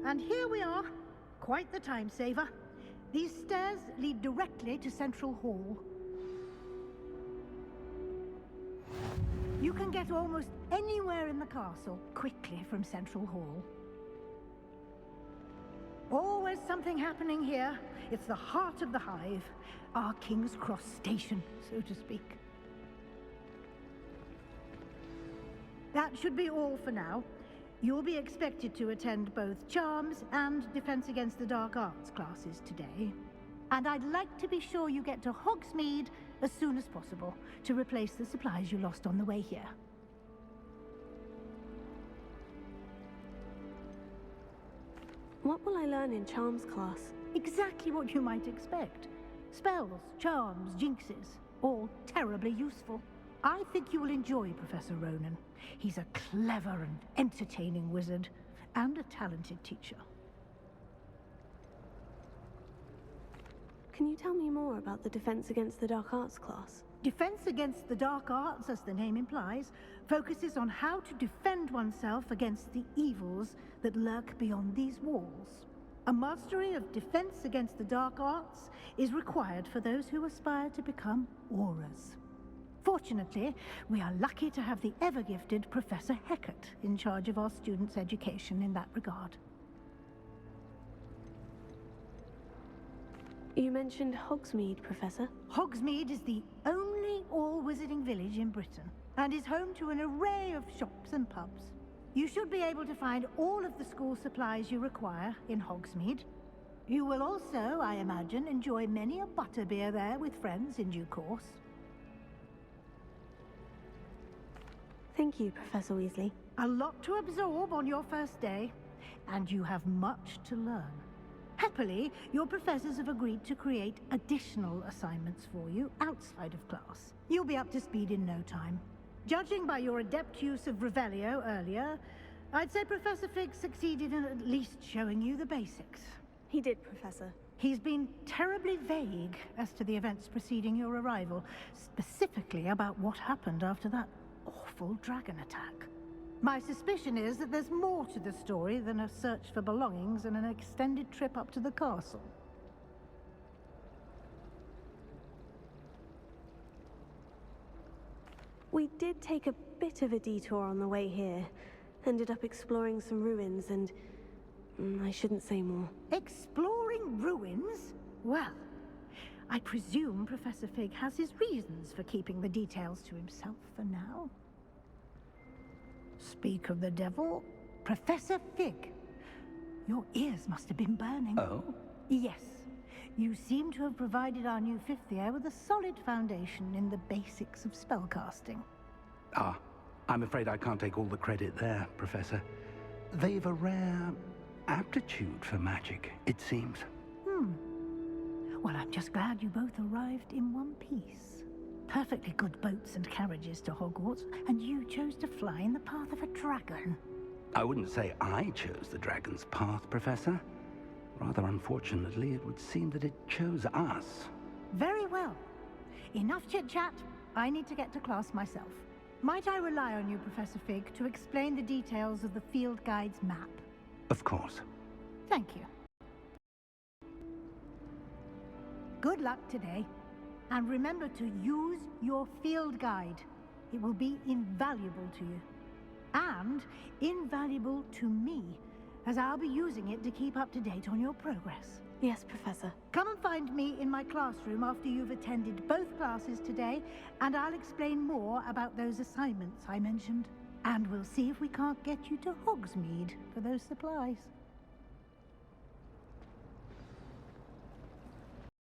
And here we are. Quite the time saver. These stairs lead directly to Central Hall. You can get almost anywhere in the castle quickly from Central Hall. Always something happening here. It's the heart of the hive, our King's Cross station, so to speak. That should be all for now. You'll be expected to attend both Charms and Defense Against the Dark Arts classes today. And I'd like to be sure you get to Hogsmeade as soon as possible to replace the supplies you lost on the way here. What will I learn in Charms class? Exactly what you might expect. Spells, charms, jinxes, all terribly useful. I think you will enjoy Professor Ronan. He's a clever and entertaining wizard, and a talented teacher. Can you tell me more about the Defense Against the Dark Arts class? Defense Against the Dark Arts, as the name implies, focuses on how to defend oneself against the evils that lurk beyond these walls. A mastery of Defense Against the Dark Arts is required for those who aspire to become Aurors. Fortunately, we are lucky to have the ever-gifted Professor Hecat in charge of our students' education in that regard. You mentioned Hogsmeade, Professor. Hogsmeade is the only all-wizarding village in Britain, and is home to an array of shops and pubs. You should be able to find all of the school supplies you require in Hogsmeade. You will also, I imagine, enjoy many a butterbeer there with friends in due course. Thank you, Professor Weasley. A lot to absorb on your first day, and you have much to learn. Happily, your professors have agreed to create additional assignments for you outside of class. You'll be up to speed in no time. Judging by your adept use of Revelio earlier, I'd say Professor Fig succeeded in at least showing you the basics. He did, Professor. He's been terribly vague as to the events preceding your arrival, specifically about what happened after that awful dragon attack. My suspicion is that there's more to the story than a search for belongings and an extended trip up to the castle. We did take a bit of a detour on the way here. Ended up exploring some ruins and... I shouldn't say more. Exploring ruins? Well, I presume Professor Fig has his reasons for keeping the details to himself for now. Speak of the devil, Professor Fig. Your ears must have been burning. Oh? Yes. You seem to have provided our new fifth year with a solid foundation in the basics of spellcasting. Ah, I'm afraid I can't take all the credit there, Professor. They've a rare aptitude for magic, it seems. Well, I'm just glad you both arrived in one piece. Perfectly good boats and carriages to Hogwarts, and you chose to fly in the path of a dragon. I wouldn't say I chose the dragon's path, Professor. Rather unfortunately, it would seem that it chose us. Very well. Enough chit-chat. I need to get to class myself. Might I rely on you, Professor Fig, to explain the details of the field guide's map? Of course. Thank you. Good luck today. And remember to use your field guide. It will be invaluable to you. And invaluable to me, as I'll be using it to keep up to date on your progress. Yes, Professor. Come and find me in my classroom after you've attended both classes today, and I'll explain more about those assignments I mentioned. And we'll see if we can't get you to Hogsmeade for those supplies.